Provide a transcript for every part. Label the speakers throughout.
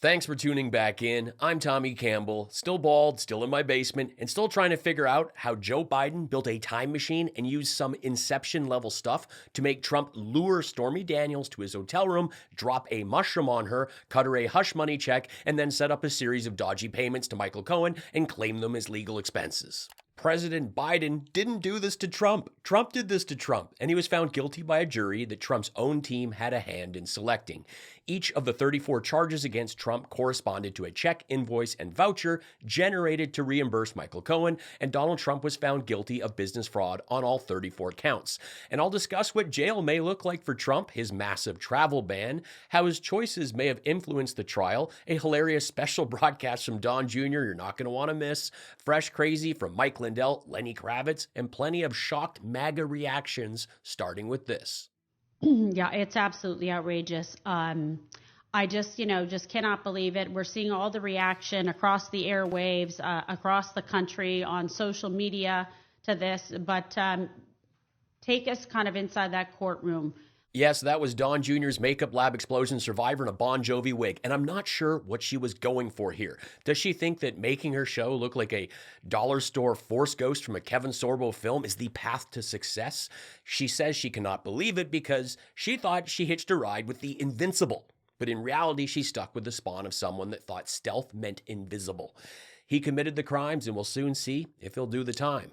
Speaker 1: Thanks for tuning back in. I'm Tommy Campbell, still bald, still in my basement, and still trying to figure out how Joe Biden built a time machine and used some Inception level stuff to make Trump lure Stormy Daniels to his hotel room, drop a mushroom on her, cut her a hush money check, and then set up a series of dodgy payments to Michael Cohen and claim them as legal expenses. President Biden didn't do this to Trump. Trump did this to Trump, and he was found guilty by a jury that Trump's own team had a hand in selecting. Each of the 34 charges against Trump corresponded to a check, invoice, and voucher generated to reimburse Michael Cohen, and Donald Trump was found guilty of business fraud on all 34 counts. And I'll discuss what jail may look like for Trump, his massive travel ban, how his choices may have influenced the trial, a hilarious special broadcast from Don Jr. you're not going to want to miss, fresh crazy from Mike Lindell, Lenny Kravitz, and plenty of shocked MAGA reactions, starting with this.
Speaker 2: Yeah, it's absolutely outrageous. I just cannot believe it. We're seeing all the reaction across the airwaves, across the country, on social media to this. But take us kind of inside that courtroom.
Speaker 1: Yes, that was Dawn Jr.'s makeup lab explosion survivor in a Bon Jovi wig, and I'm not sure what she was going for here. Does she think that making her show look like a dollar store force ghost from a Kevin Sorbo film is the path to success? She says she cannot believe it because she thought she hitched a ride with the invincible, but in reality she's stuck with the spawn of someone that thought stealth meant invisible. He committed the crimes, and we'll soon see if he'll do the time.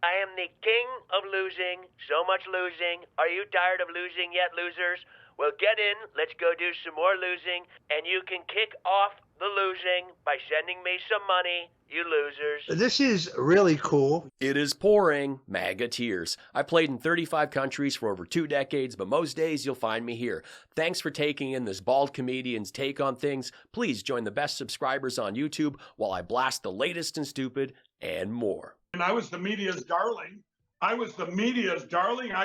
Speaker 3: I am the king of losing, so much losing. Are you tired of losing yet, losers? Well, get in, let's go do some more losing, and you can kick off the losing by sending me some money, you losers.
Speaker 4: This is really cool.
Speaker 1: It is pouring MAGA tears. I played in 35 countries for over 2 decades, but most days you'll find me here. Thanks for taking in this bald comedian's take on things. Please join the best subscribers on YouTube while I blast the latest and stupid and more.
Speaker 5: And I was the media's darling. I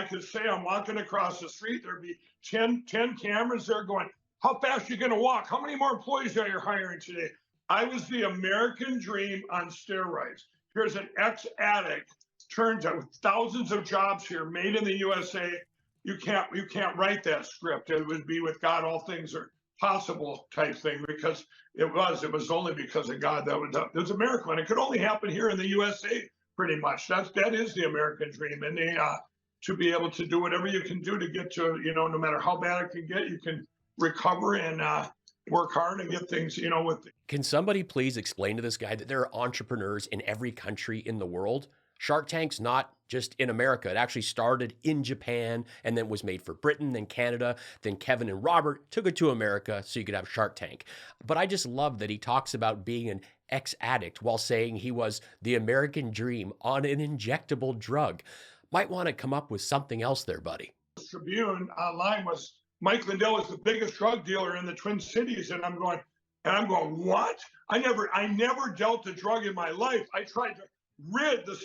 Speaker 5: could say I'm walking across the street. There'd be 10 cameras there going, how fast are you going to walk? How many more employees are you hiring today? I was the American dream on steroids. Here's an ex-addict, turns out with thousands of jobs here made in the USA. You can't write that script. It would be with God, all things are possible type thing, because it was only because of God that was a miracle. And it could only happen here in the USA. Pretty much. That is the American dream. And to be able to do whatever you can do to get to, no matter how bad it can get, you can recover and work hard and get things,
Speaker 1: Can somebody please explain to this guy that there are entrepreneurs in every country in the world? Shark Tank's not just in America. It actually started in Japan and then was made for Britain, then Canada. Then Kevin and Robert took it to America so you could have Shark Tank. But I just love that he talks about being an ex-addict while saying he was the American dream on an injectable drug. Might want to come up with something else there, buddy.
Speaker 5: Tribune online was Mike Lindell is the biggest drug dealer in the Twin Cities, and I'm going, what? I never dealt a drug in my life. I tried to rid the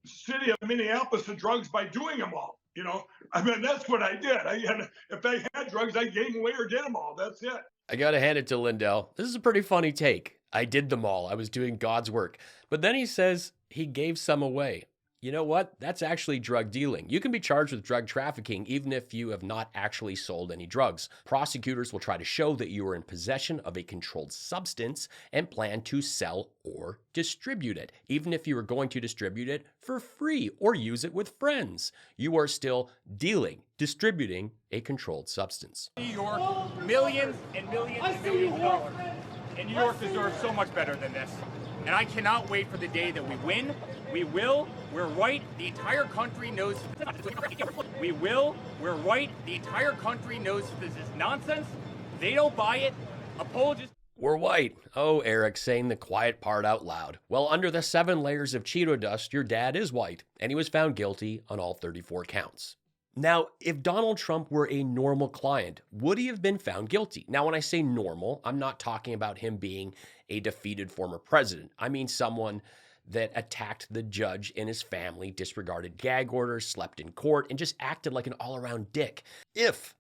Speaker 5: city of Minneapolis of drugs by doing them all. That's what I did. If I had drugs, I gave them away or did them all. That's it.
Speaker 1: I gotta hand it to Lindell. This is a pretty funny take. I did them all. I was doing God's work. But then he says he gave some away. You know what? That's actually drug dealing. You can be charged with drug trafficking even if you have not actually sold any drugs. Prosecutors will try to show that you are in possession of a controlled substance and plan to sell or distribute it. Even if you are going to distribute it for free or use it with friends, you are still distributing a controlled substance.
Speaker 6: New York, millions and millions and millions of dollars. And New York deserves so much better than this. And I cannot wait for the day that we win. We will. We're right. The entire country knows. We will. We're right. The entire country knows this is nonsense. They don't buy it. Apologies.
Speaker 1: We're white. Oh, Eric saying the quiet part out loud. Well, under the 7 layers of Cheeto dust, your dad is white, and he was found guilty on all 34 counts. Now, if Donald Trump were a normal client, would he have been found guilty? Now, when I say normal, I'm not talking about him being a defeated former president. I mean someone that attacked the judge and his family, disregarded gag orders, slept in court, and just acted like an all-around dick. If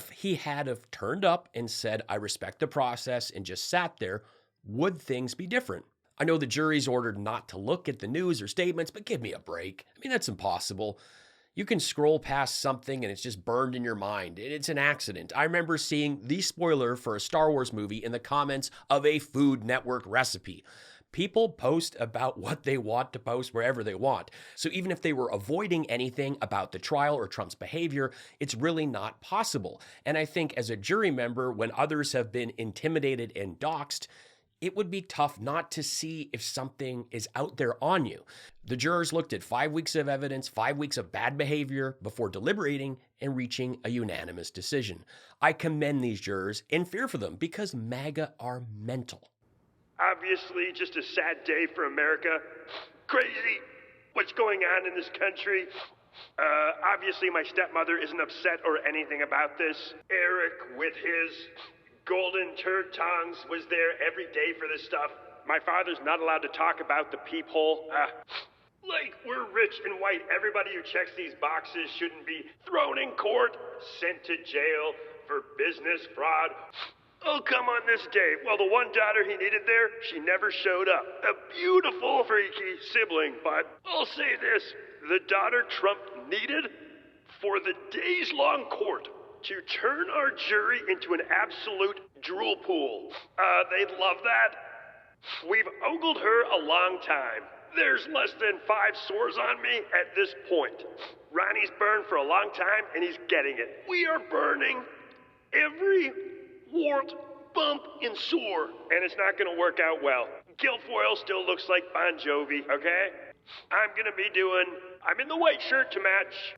Speaker 1: he had have turned up and said, I respect the process, and just sat there, would things be different? I know the jury's ordered not to look at the news or statements, but give me a break. I mean, that's impossible. You can scroll past something and it's just burned in your mind. It's an accident. I remember seeing the spoiler for a Star Wars movie in the comments of a Food Network recipe. People post about what they want to post wherever they want. So even if they were avoiding anything about the trial or Trump's behavior, it's really not possible. And I think as a jury member, when others have been intimidated and doxxed, it would be tough not to see if something is out there on you. The jurors looked at 5 weeks of evidence, 5 weeks of bad behavior before deliberating and reaching a unanimous decision. I commend these jurors and fear for them because MAGA are mental.
Speaker 7: Obviously, just a sad day for America. Crazy what's going on in this country. Obviously, my stepmother isn't upset or anything about this. Eric, with his golden turd tongs, was there every day for this stuff. My father's not allowed to talk about the peephole. Like, we're rich and white. Everybody who checks these boxes shouldn't be thrown in court, sent to jail for business fraud. Oh, come on this day. Well, the one daughter he needed there, she never showed up. A beautiful, freaky sibling, but I'll say this. The daughter Trump needed for the days-long court to turn our jury into an absolute drool pool. They'd love that. We've ogled her a long time. There's less than 5 sores on me at this point. Ronnie's burned for a long time, and he's getting it. We are burning every wart, bump, and sore, and it's not gonna work out well. Guilfoyle still looks like Bon Jovi, okay? I'm in the white shirt to match,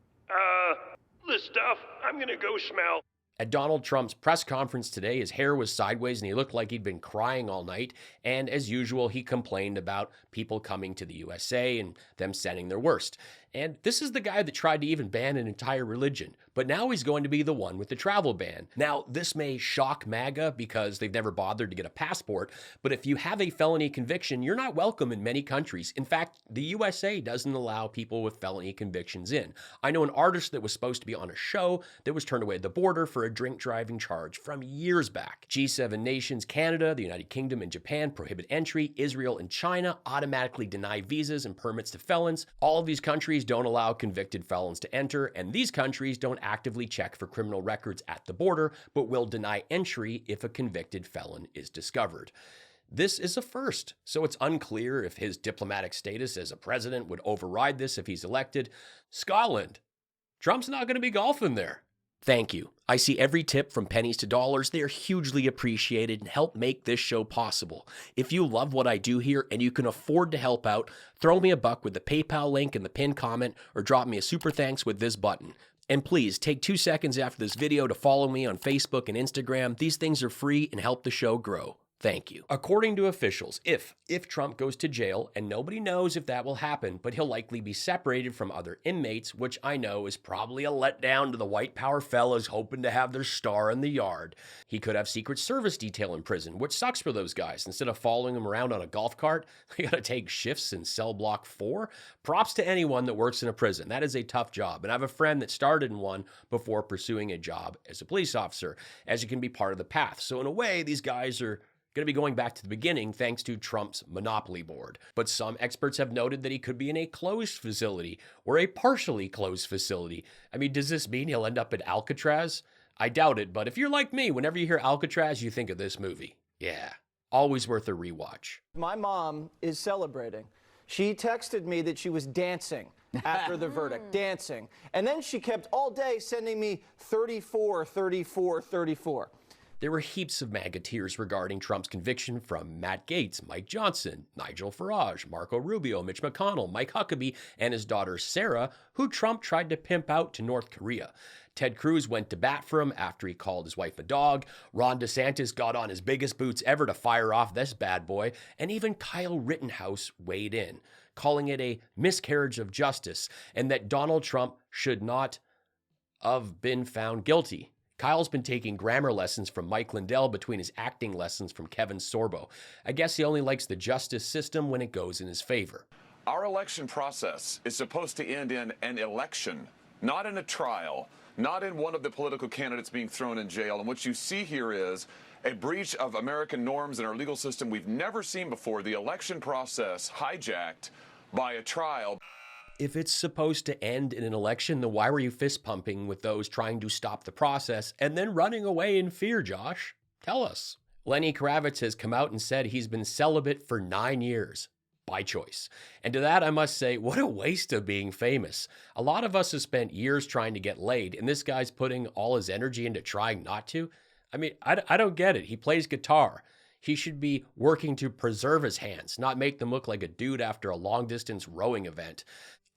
Speaker 7: the stuff I'm gonna go smell.
Speaker 1: At Donald Trump's press conference today, his hair was sideways and he looked like he'd been crying all night. And as usual, he complained about people coming to the USA and them sending their worst. And this is the guy that tried to even ban an entire religion. But now he's going to be the one with the travel ban. Now, this may shock MAGA because they've never bothered to get a passport. But if you have a felony conviction, you're not welcome in many countries. In fact, the USA doesn't allow people with felony convictions in. I know an artist that was supposed to be on a show that was turned away at the border for a drink driving charge from years back. G7 nations, Canada, the United Kingdom, and Japan prohibit entry. Israel and China automatically deny visas and permits to felons. All of these countries don't allow convicted felons to enter, and these countries don't actively check for criminal records at the border, but will deny entry if a convicted felon is discovered. This is a first, so it's unclear if his diplomatic status as a president would override this if he's elected. Scotland. Trump's not going to be golfing there. Thank you. I see every tip from pennies to dollars. They are hugely appreciated and help make this show possible. If you love what I do here and you can afford to help out, throw me a buck with the PayPal link in the pinned comment or drop me a super thanks with this button. And please take 2 seconds after this video to follow me on Facebook and Instagram. These things are free and help the show grow. Thank you. According to officials, if Trump goes to jail, and nobody knows if that will happen, but he'll likely be separated from other inmates, which I know is probably a letdown to the white power fellas hoping to have their star in the yard. He could have Secret Service detail in prison, which sucks for those guys. Instead of following him around on a golf cart, they gotta take shifts in cell block 4. Props to anyone that works in a prison. That is a tough job. And I have a friend that started in one before pursuing a job as a police officer, as it can be part of the path. So in a way, these guys are going to be going back to the beginning thanks to Trump's monopoly board. But some experts have noted that he could be in a closed facility or a partially closed facility. I mean, does this mean he'll end up at Alcatraz? I doubt it, but if you're like me, whenever you hear Alcatraz, you think of this movie. Yeah, always worth a rewatch.
Speaker 8: My mom is celebrating. She texted me that she was dancing after the verdict, dancing. And then she kept all day sending me 34, 34, 34.
Speaker 1: There were heaps of MAGA tears regarding Trump's conviction from Matt Gaetz, Mike Johnson, Nigel Farage, Marco Rubio, Mitch McConnell, Mike Huckabee, and his daughter Sarah, who Trump tried to pimp out to North Korea. Ted Cruz went to bat for him after he called his wife a dog. Ron DeSantis got on his biggest boots ever to fire off this bad boy. And even Kyle Rittenhouse weighed in, calling it a miscarriage of justice and that Donald Trump should not have been found guilty. Kyle's been taking grammar lessons from Mike Lindell between his acting lessons from Kevin Sorbo. I guess he only likes the justice system when it goes in his favor.
Speaker 9: Our election process is supposed to end in an election, not in a trial, not in one of the political candidates being thrown in jail. And what you see here is a breach of American norms and our legal system we've never seen before, the election process hijacked by a trial.
Speaker 1: If it's supposed to end in an election, then why were you fist pumping with those trying to stop the process and then running away in fear, Josh? Tell us. Lenny Kravitz has come out and said he's been celibate for 9 years. By choice. And to that, I must say, what a waste of being famous. A lot of us have spent years trying to get laid, and this guy's putting all his energy into trying not to. I mean, I don't get it. He plays guitar. He should be working to preserve his hands, not make them look like a dude after a long-distance rowing event.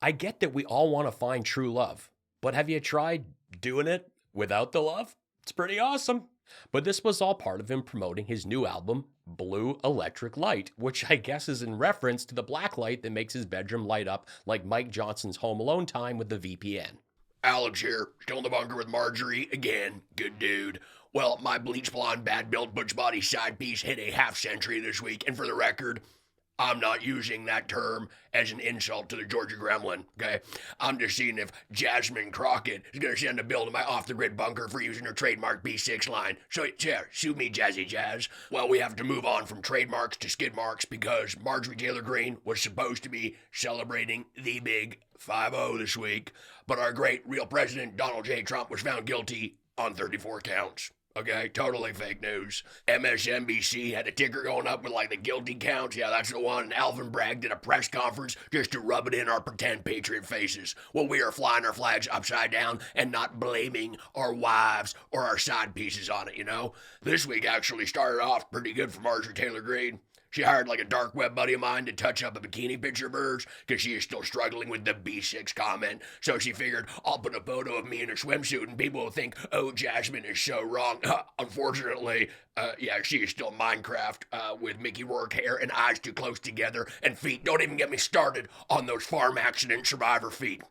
Speaker 1: I get that we all want to find true love, but have you tried doing it without the love? It's pretty awesome. But this was all part of him promoting his new album, Blue Electric Light, which I guess is in reference to the black light that makes his bedroom light up like Mike Johnson's Home Alone time with the VPN.
Speaker 10: Alex here, still in the bunker with Marjorie again. Good dude. Well, my bleach blonde, bad-built, butch body side piece hit a half century this week, and for the record, I'm not using that term as an insult to the Georgia Gremlin, okay? I'm just seeing if Jasmine Crockett is going to send a bill to my off-the-grid bunker for using her trademark B6 line. So, yeah, sue me, Jazzy Jazz. Well, we have to move on from trademarks to skid marks because Marjorie Taylor Greene was supposed to be celebrating the big 5-0 this week, but our great real president, Donald J. Trump, was found guilty on 34 counts. Okay, totally fake news. MSNBC had a ticker going up with like the guilty counts. Yeah, that's the one. And Alvin Bragg did a press conference just to rub it in our pretend patriot faces. Well, we are flying our flags upside down and not blaming our wives or our side pieces on it, you know? This week actually started off pretty good for Marjorie Taylor Greene. She hired like a dark web buddy of mine to touch up a bikini picture of hers because she is still struggling with the B6 comment. So she figured, I'll put a photo of me in a swimsuit and people will think, oh, Jasmine is so wrong. Unfortunately, she is still Minecraft with Mickey Rourke hair and eyes too close together and feet. Don't even get me started on those farm accident survivor feet.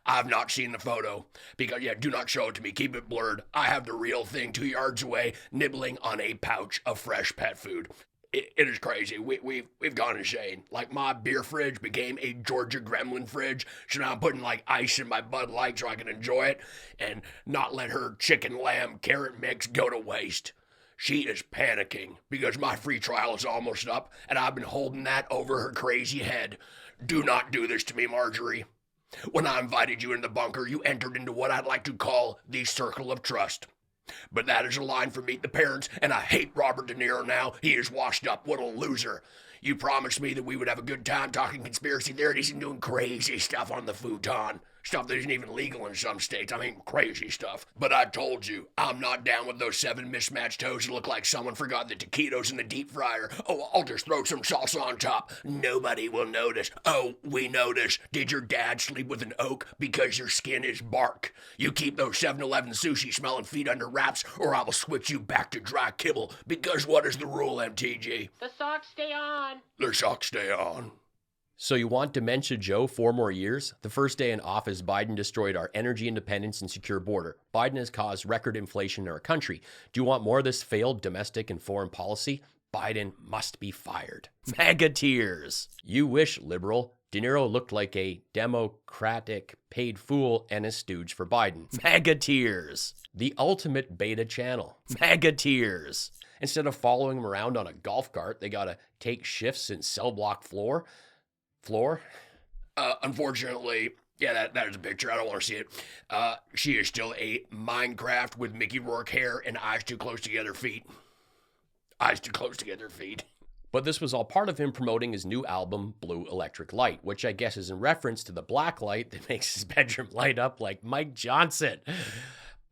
Speaker 10: I've not seen the photo because, do not show it to me. Keep it blurred. I have the real thing 2 yards away nibbling on a pouch of fresh pet food. It is crazy. We've gone insane. Like, my beer fridge became a Georgia Gremlin fridge, so now I'm putting, like, ice in my Bud Light so I can enjoy it and not let her chicken lamb carrot mix go to waste. She is panicking because my free trial is almost up, and I've been holding that over her crazy head. Do not do this to me, Marjorie. When I invited you in the bunker, you entered into what I'd like to call the circle of trust. But that is a line from Meet the Parents, and I hate Robert De Niro now. He is washed up. What a loser. You promised me that we would have a good time talking conspiracy theories and doing crazy stuff on the futon. Stuff that isn't even legal in some states. I mean, crazy stuff. But I told you, I'm not down with those 7 mismatched toes that look like someone forgot the taquitos in the deep fryer. Oh, I'll just throw some salsa on top. Nobody will notice. Oh, we notice. Did your dad sleep with an oak because your skin is bark? You keep those 7-Eleven sushi smelling feet under wraps, or I will switch you back to dry kibble. Because what is the rule, MTG?
Speaker 3: The socks stay on.
Speaker 10: The socks stay on.
Speaker 1: So you want Dementia Joe 4 more years? The first day in office, Biden destroyed our energy independence and secure border. Biden has caused record inflation in our country. Do you want more of this failed domestic and foreign policy? Biden must be fired. Mega tears. You wish, liberal. De Niro looked like a Democratic paid fool and a stooge for Biden. Mega tears. The ultimate beta channel. Mega tears. Instead of following him around on a golf cart, they gotta take shifts in cell block floor.
Speaker 10: Unfortunately, that is a picture. I don't want to see it. She is still a Minecraft with Mickey Rourke hair and eyes too close together feet. Eyes too close together feet.
Speaker 1: But this was all part of him promoting his new album, Blue Electric Light, which I guess is in reference to the black light that makes his bedroom light up like Mike Johnson.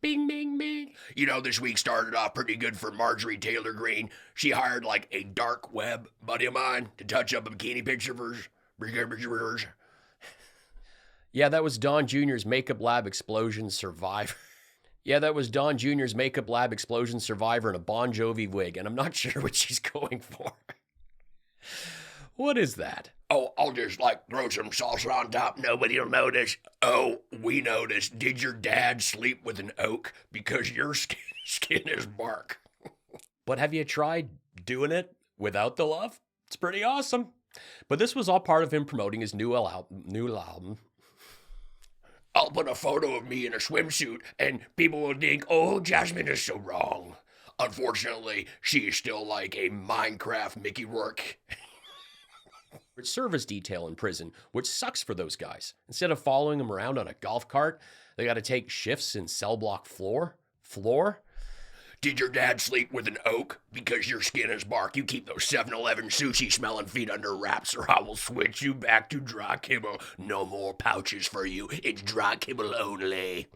Speaker 1: Bing, bing, bing.
Speaker 10: You know, this week started off pretty good for Marjorie Taylor Greene. She hired like a dark web buddy of mine to touch up a bikini picture of hers.
Speaker 1: Yeah, that was Don Jr.'s Makeup Lab Explosion Survivor. In a Bon Jovi wig, and I'm not sure what she's going for. What is that?
Speaker 10: Oh, I'll just throw some salsa on top. Nobody'll notice. Oh, we noticed. Did your dad sleep with an oak? Because your skin is bark.
Speaker 1: But have you tried doing it without the love? It's pretty awesome. But this was all part of him promoting his new album.
Speaker 10: I'll put a photo of me in a swimsuit, and people will think, oh, Jasmine is so wrong. Unfortunately, she is still like a Minecraft Mickey Rourke.
Speaker 1: service detail in prison, which sucks for those guys. Instead of following them around on a golf cart, they got to take shifts in cell block floor.
Speaker 10: Did your dad sleep with an oak? Because your skin is bark, you keep those 7-Eleven sushi smelling feet under wraps, or I will switch you back to dry kibble. No more pouches for you. It's dry kibble only.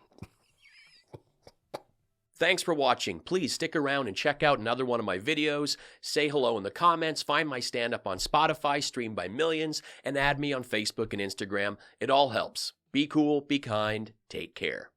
Speaker 1: Thanks for watching. Please stick around and check out another one of my videos. Say hello in the comments. Find my stand-up on Spotify, streamed by millions, and add me on Facebook and Instagram. It all helps. Be cool, be kind, take care.